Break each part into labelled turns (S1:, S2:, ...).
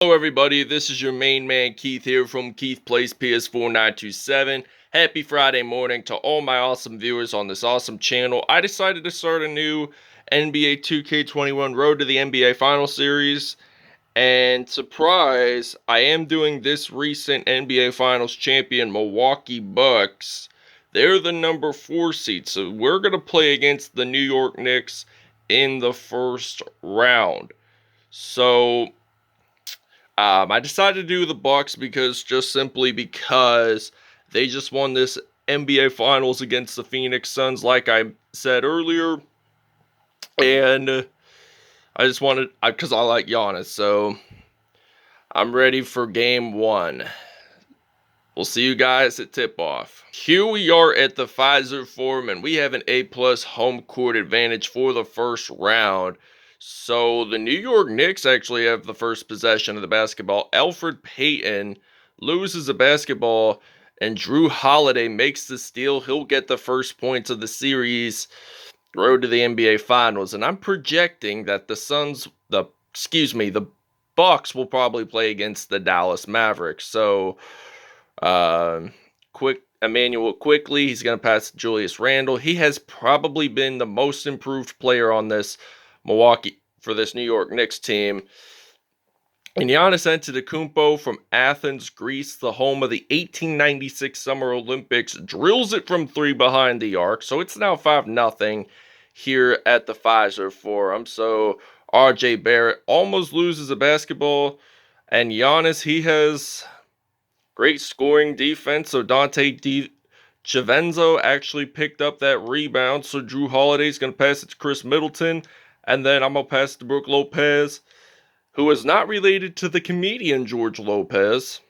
S1: Hello everybody, this is your main man Keith here from Keith Plays PS4 927. Happy Friday morning to all my awesome viewers on this awesome channel. I decided to start a new NBA 2K21 Road to the NBA Final Series. And surprise, I am doing this recent NBA Finals champion Milwaukee Bucks. They're the number 4 seed, so we're going to play against the New York Knicks in the first round. So I decided to do the Bucks just simply because they just won this NBA Finals against the Phoenix Suns, like I said earlier, and I just wanted because I like Giannis, so I'm ready for Game 1. We'll see you guys at tip-off. Here we are at the Pfizer Forum, and we have an A+ home court advantage for the first round. So the New York Knicks actually have the first possession of the basketball. Elfrid Payton loses the basketball, and Drew Holiday makes the steal. He'll get the first points of the series. Road to the NBA Finals, and I'm projecting that the Bucks will probably play against the Dallas Mavericks. So Emmanuel quickly, he's going to pass Julius Randle. He has probably been the most improved player on this New York Knicks team. And Giannis Antetokounmpo from Athens, Greece, the home of the 1896 Summer Olympics, drills it from 3 behind the arc. So it's now 5-0 here at the Pfizer Forum. So RJ Barrett almost loses a basketball. And Giannis, he has great scoring defense, so Dante DiVincenzo actually picked up that rebound. So Drew Holiday's going to pass it to Chris Middleton, and then I'm going to pass it to Brook Lopez, who is not related to the comedian George Lopez.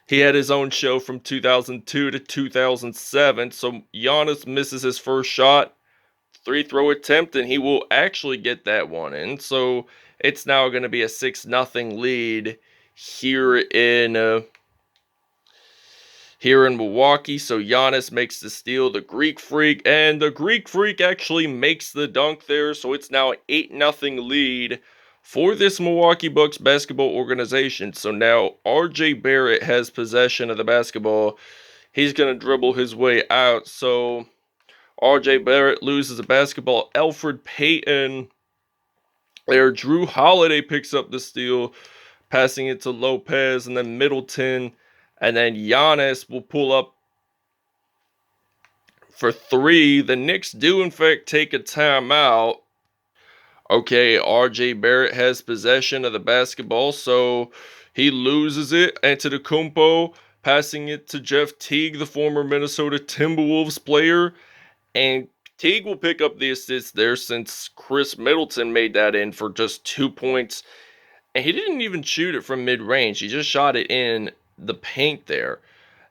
S1: He had his own show from 2002 to 2007, so Giannis misses his first shot, free-throw attempt, and he will actually get that one in. So it's now going to be a 6-0 lead here in Milwaukee. So Giannis makes the steal, the Greek Freak, and the Greek Freak actually makes the dunk there. So it's now an 8-0 lead for this Milwaukee Bucks basketball organization. So now RJ Barrett has possession of the basketball. He's going to dribble his way out. So RJ Barrett loses the basketball. Elfrid Payton there. Drew Holiday picks up the steal, passing it to Lopez, and then Middleton. And then Giannis will pull up for 3. The Knicks do, in fact, take a timeout. Okay, RJ Barrett has possession of the basketball, so he loses it. Antetokounmpo passing it to Jeff Teague, the former Minnesota Timberwolves player. And Teague will pick up the assist there since Chris Middleton made that in for just 2 points. And he didn't even shoot it from mid-range. He just shot it in the paint there.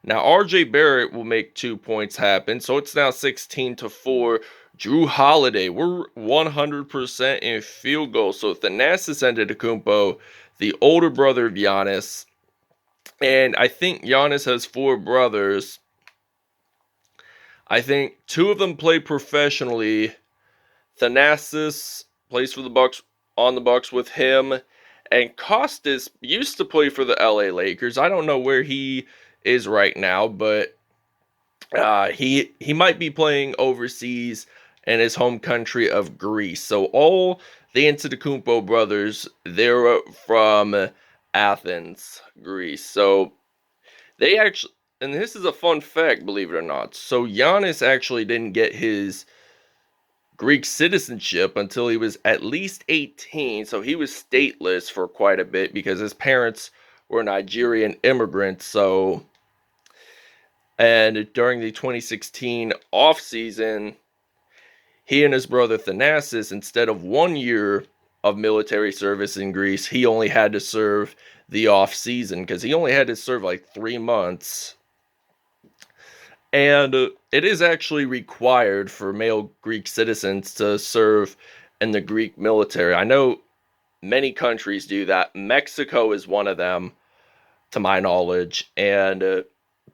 S1: Now RJ Barrett will make 2 points happen, so it's now 16-4. Drew Holiday, we're 100% in field goal. So Thanasis Antetokounmpo, the older brother of Giannis, and I think Giannis has 4 brothers. I think 2 of them play professionally. Thanasis plays for the Bucks, on the Bucks with him. And Costas used to play for the LA Lakers. I don't know where he is right now, but he might be playing overseas in his home country of Greece. So all the Antetokounmpo brothers, they're from Athens, Greece. So they actually, and this is a fun fact, believe it or not. So Giannis actually didn't get his Greek citizenship until he was at least 18, so he was stateless for quite a bit because his parents were Nigerian immigrants. So, and during the 2016 offseason, he and his brother Thanasis, instead of 1 year of military service in Greece, he only had to serve the off season because he only had to serve like 3 months. And it is actually required for male Greek citizens to serve in the Greek military. I know many countries do that. Mexico is one of them, to my knowledge. And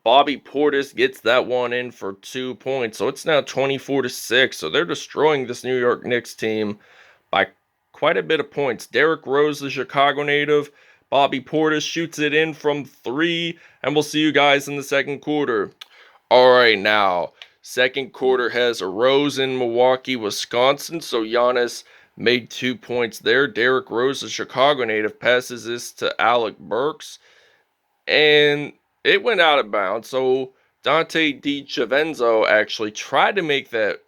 S1: Bobby Portis gets that one in for 2 points. So it's now 24-6. So they're destroying this New York Knicks team by quite a bit of points. Derrick Rose, the Chicago native, Bobby Portis shoots it in from 3, and we'll see you guys in the second quarter. All right, now, second quarter has arose in Milwaukee, Wisconsin, so Giannis made 2 points there. Derrick Rose, a Chicago native, passes this to Alec Burks, and it went out of bounds. So Dante DiCenzo actually tried to make that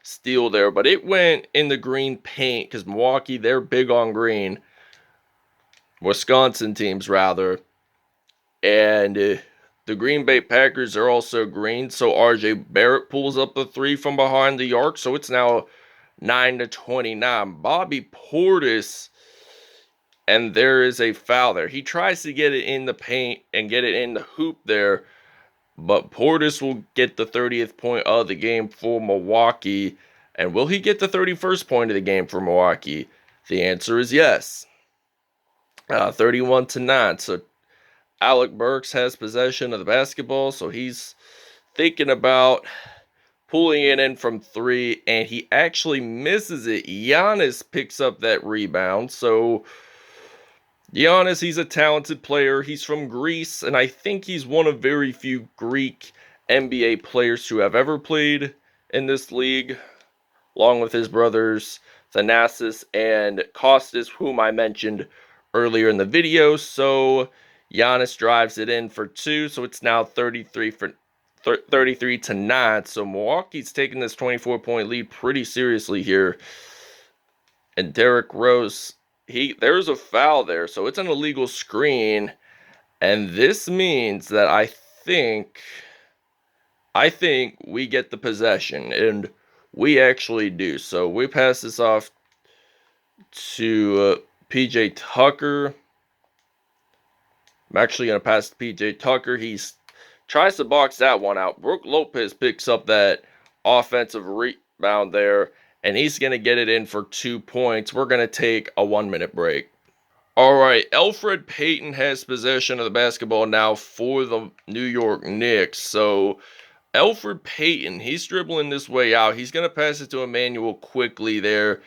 S1: steal there, but it went in the green paint because Milwaukee, they're big on green. Wisconsin teams, rather. And the Green Bay Packers are also green, so RJ Barrett pulls up the 3 from behind the arc, so it's now 9-29. Bobby Portis, and there is a foul there. He tries to get it in the paint and get it in the hoop there, but Portis will get the 30th point of the game for Milwaukee. And will he get the 31st point of the game for Milwaukee? The answer is yes. 31-9. So Alec Burks has possession of the basketball, so he's thinking about pulling it in from 3, and he actually misses it. Giannis picks up that rebound, so Giannis, he's a talented player. He's from Greece, and I think he's one of very few Greek NBA players who have ever played in this league, along with his brothers Thanasis and Kostas, whom I mentioned earlier in the video. So Giannis drives it in for 2, so it's now 33-9. So Milwaukee's taking this 24-point lead pretty seriously here. And Derrick Rose, there's a foul there, so it's an illegal screen. And this means that I think we get the possession, and we actually do. So we pass this off to PJ Tucker. I'm actually going to pass to PJ Tucker. He tries to box that one out. Brook Lopez picks up that offensive rebound there, and he's going to get it in for 2 points. We're going to take a 1-minute break. All right, Elfrid Payton has possession of the basketball now for the New York Knicks. So Elfrid Payton, he's dribbling this way out. He's going to pass it to Emmanuel quickly there.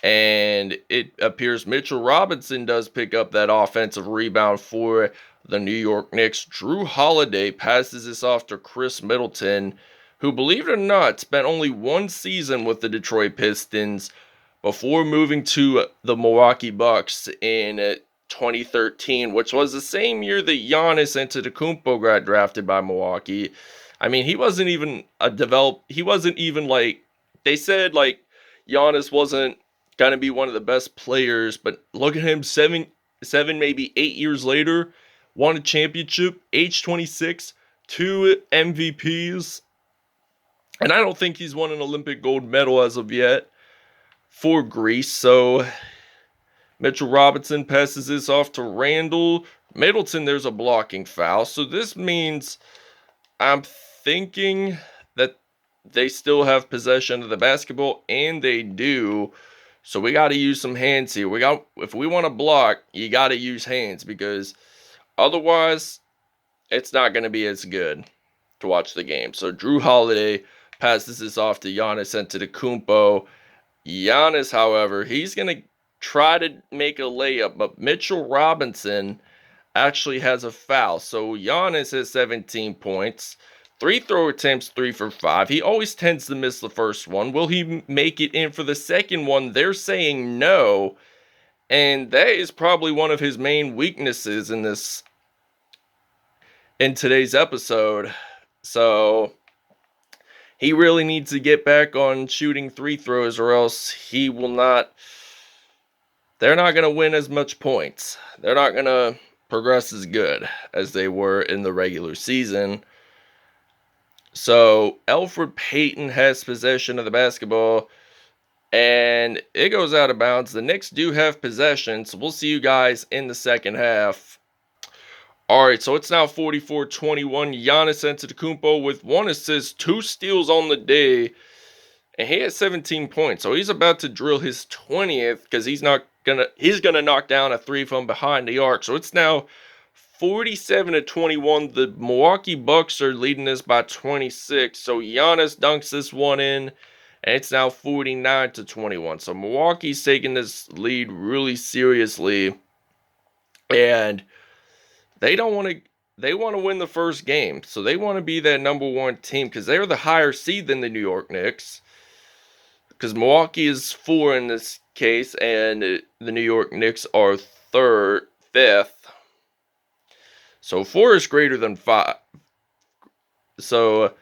S1: And it appears Mitchell Robinson does pick up that offensive rebound for the New York Knicks. Drew Holiday passes this off to Chris Middleton, who, believe it or not, spent only 1 season with the Detroit Pistons before moving to the Milwaukee Bucks in 2013, which was the same year that Giannis Antetokounmpo got drafted by Milwaukee. I mean, he wasn't even they said, like, Giannis wasn't going to be one of the best players, but look at him, seven, maybe 8 years later, won a championship, age 26, 2 MVPs, and I don't think he's won an Olympic gold medal as of yet for Greece. So Mitchell Robinson passes this off to Randall Middleton. There's a blocking foul, so this means I'm thinking that they still have possession of the basketball, and they do. So we got to use some hands here. If we want to block, you got to use hands, because otherwise it's not going to be as good to watch the game. So Drew Holiday passes this off to Giannis Antetokounmpo. Giannis, however, he's going to try to make a layup, but Mitchell Robinson actually has a foul. So Giannis has 17 points. 3 throw attempts, 3 for 5. He always tends to miss the first one. Will he make it in for the second one? They're saying no. And that is probably one of his main weaknesses in today's episode. So he really needs to get back on shooting 3 throws, or else they're not going to win as much points. They're not going to progress as good as they were in the regular season. So Elfrid Payton has possession of the basketball, and it goes out of bounds. The Knicks do have possession, so we'll see you guys in the second half. All right, so it's now 44-21. Giannis Antetokounmpo with 1 assist, 2 steals on the day, and he has 17 points. So he's about to drill his 20th, because he's gonna knock down a 3 from behind the arc. So it's now 47-21. The Milwaukee Bucks are leading this by 26. So Giannis dunks this one in, and it's now 49-21. So Milwaukee's taking this lead really seriously. And they don't want to. They want to win the first game, so they want to be that #1 team because they're the higher seed than the New York Knicks. Because Milwaukee is 4 in this case, and the New York Knicks are fifth. So 4 is greater than 5. So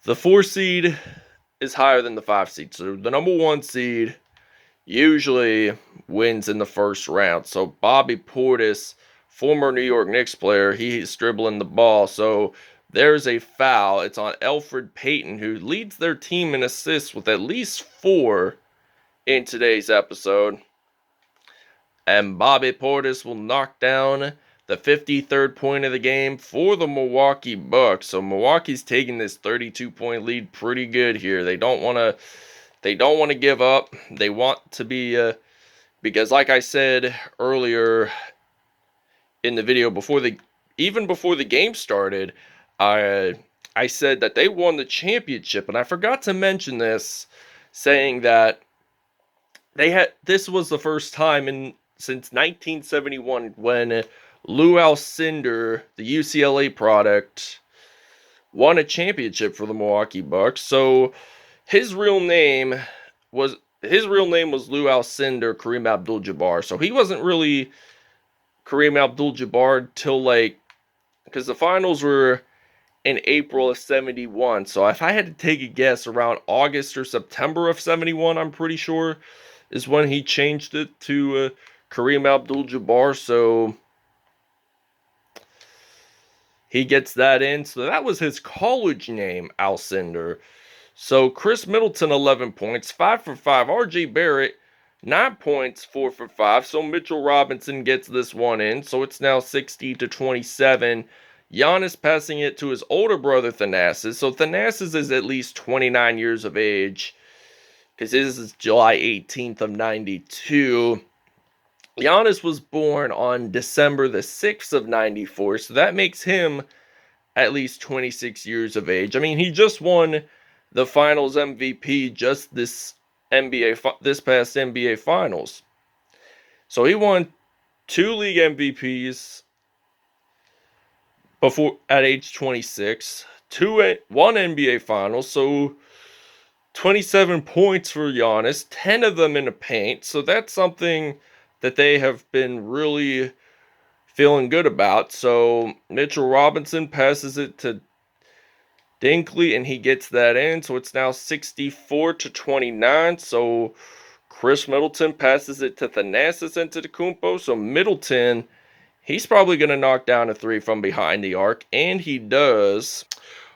S1: the 4 seed is higher than the 5 seed. So the #1 seed usually wins in the first round. So Bobby Portis, former New York Knicks player, he's dribbling the ball. So there's a foul. It's on Elfrid Payton, who leads their team in assists with at least 4 in today's episode. And Bobby Portis will knock down the 53rd point of the game for the Milwaukee Bucks. So Milwaukee's taking this 32-point lead pretty good here. They don't want to give up. They want to be because like I said earlier in the video before the game started, I said that they won the championship, and I forgot to mention this, saying that this was the first time since 1971 when Lou Alcindor, the UCLA product, won a championship for the Milwaukee Bucks. So his real name was Lou Alcindor Kareem Abdul-Jabbar. So he wasn't really Kareem Abdul-Jabbar till because the finals were in April of 71. So if I had to take a guess, around August or September of 71, I'm pretty sure, is when he changed it to Kareem Abdul-Jabbar. So he gets that in. So that was his college name, Alcindor. So Chris Middleton, 11 points, 5 for 5. R.J. Barrett, 9 points, 4 for 5. So Mitchell Robinson gets this one in. So it's now 60-27. Giannis passing it to his older brother, Thanasis. So Thanasis is at least 29 years of age, because this is July 18th of 92. Giannis was born on December the 6th of 94, so that makes him at least 26 years of age. I mean, he just won the Finals MVP just this past NBA Finals. So he won 2 league MVPs at age 26, 1 NBA Finals, so 27 points for Giannis, 10 of them in the paint. So that's something that they have been really feeling good about. So Mitchell Robinson passes it to Dinkley, and he gets that in. So it's now 64-29. So Chris Middleton passes it to Thanasis Antetokounmpo. So Middleton, he's probably going to knock down a 3 from behind the arc, and he does.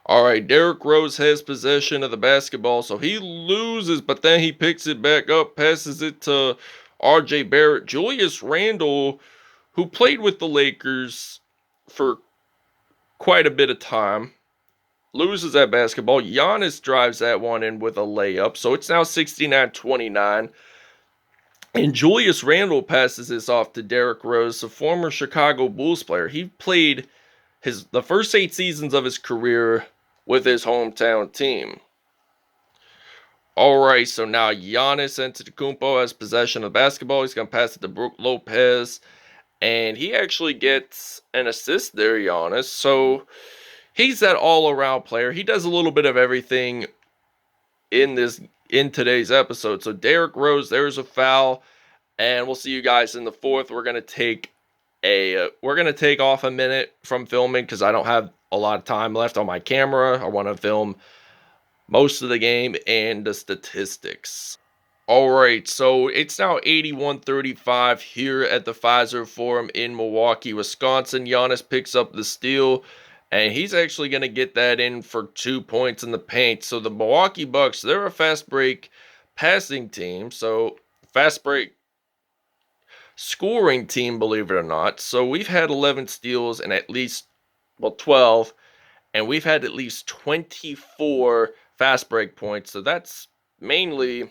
S1: All right, Derrick Rose has possession of the basketball, so he loses, but then he picks it back up, passes it to R.J. Barrett. Julius Randle, who played with the Lakers for quite a bit of time, loses that basketball. Giannis drives that one in with a layup, so it's now 69-29. And Julius Randle passes this off to Derrick Rose, a former Chicago Bulls player. He played the first 8 seasons of his career with his hometown team. Alright, so now Giannis Antetokounmpo has possession of the basketball. He's going to pass it to Brook Lopez, and he actually gets an assist there, Giannis. So he's that all-around player. He does a little bit of everything in today's episode. So Derrick Rose, there's a foul, and we'll see you guys in the fourth. We're going to take off a minute from filming because I don't have a lot of time left on my camera. I want to film most of the game and the statistics. Alright, so it's now 81-35 here at the Pfizer Forum in Milwaukee, Wisconsin. Giannis picks up the steal, and he's actually going to get that in for 2 points in the paint. So the Milwaukee Bucks, they're a fast break passing team. So fast break scoring team, believe it or not. So we've had 11 steals and 12, and we've had at least 24 fast break points. So that's mainly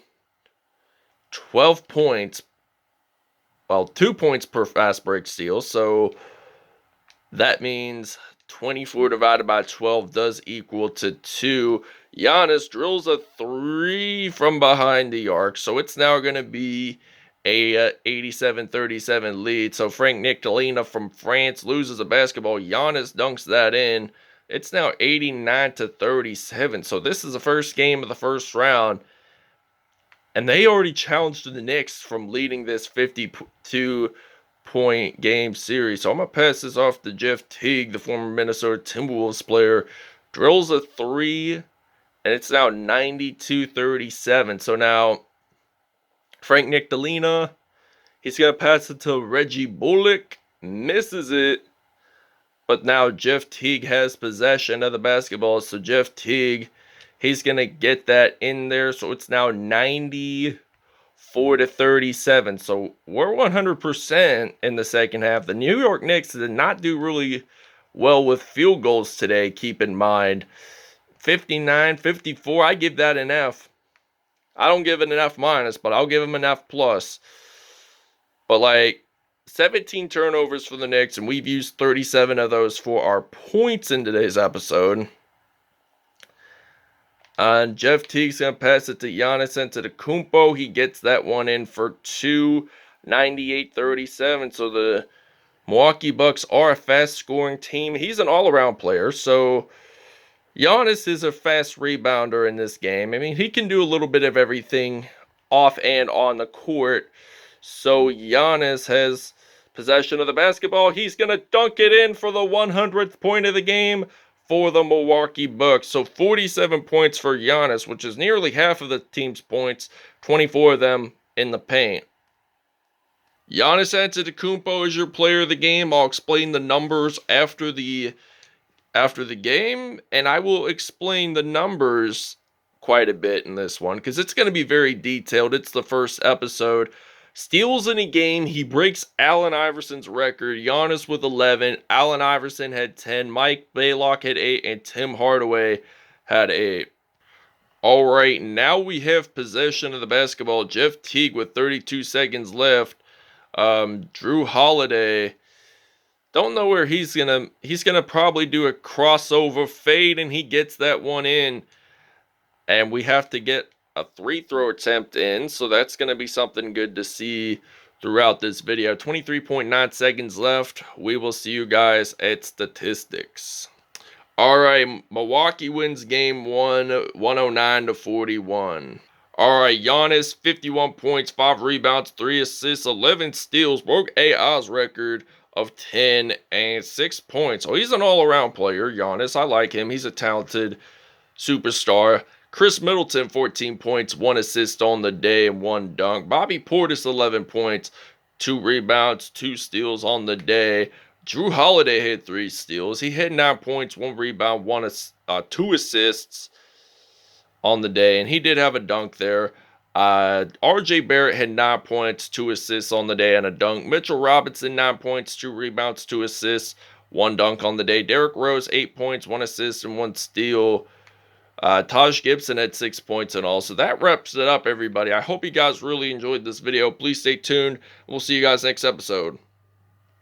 S1: 12 points. Well, 2 points per fast break steal. So that means 24 divided by 12 does equal to 2. Giannis drills a 3 from behind the arc. So it's now going to be a 87-37 lead. So Frank Nictolina from France loses a basketball. Giannis dunks that in. It's now 89-37. So this is the first game of the first round. And they already challenged the Knicks from leading this 52-point game series. So I'm going to pass this off to Jeff Teague, the former Minnesota Timberwolves player. Drills a three, and it's now 92-37. So now Frank Nictolina, he's going to pass it to Reggie Bullock. Misses it. But now Jeff Teague has possession of the basketball. So Jeff Teague, he's going to get that in there. So it's now 94-37. So we're 100% in the second half. The New York Knicks did not do really well with field goals today, keep in mind. 59-54, I give that an F. I don't give it an F minus, but I'll give them an F plus. But like 17 turnovers for the Knicks, and we've used 37 of those for our points in today's episode. And Jeff Teague's going to pass it to Giannis Antetokounmpo. He gets that one in for 2, 98-37. So the Milwaukee Bucks are a fast-scoring team. He's an all-around player, so Giannis is a fast rebounder in this game. I mean, he can do a little bit of everything off and on the court. So Giannis has possession of the basketball. He's going to dunk it in for the 100th point of the game for the Milwaukee Bucks. So 47 points for Giannis, which is nearly half of the team's points, 24 of them in the paint. Giannis Antetokounmpo is your player of the game. I'll explain the numbers after the game, and I will explain the numbers quite a bit in this one because it's going to be very detailed. It's the first episode. Steals in a game, he breaks Allen Iverson's record. Giannis with 11, Allen Iverson had 10, Mike Baylock had 8, and Tim Hardaway had 8. All right, now we have possession of the basketball. Jeff Teague with 32 seconds left. Drew Holiday, don't know where he's gonna probably do a crossover fade, and he gets that one in. And we have to get a free throw attempt in, so that's going to be something good to see throughout this video. 23.9 seconds left. We will see you guys at statistics. All right, Milwaukee wins game 1, 109-41. All right, Giannis, 51 points, 5 rebounds, 3 assists, 11 steals, broke AI's record of 10 and 6 points. So he's an all-around player, Giannis. I like him. He's a talented superstar. Chris Middleton, 14 points, 1 assist on the day, and 1 dunk. Bobby Portis, 11 points, 2 rebounds, 2 steals on the day. Drew Holiday had 3 steals. He had 9 points, 1 rebound, 2 assists on the day, and he did have a dunk there. RJ Barrett had 9 points, 2 assists on the day, and a dunk. Mitchell Robinson, 9 points, 2 rebounds, 2 assists, 1 dunk on the day. Derrick Rose, 8 points, 1 assist, and 1 steal. Taj Gibson had 6 points and all. So that wraps it up, everybody. I hope you guys really enjoyed this video. Please stay tuned. We'll see you guys next episode.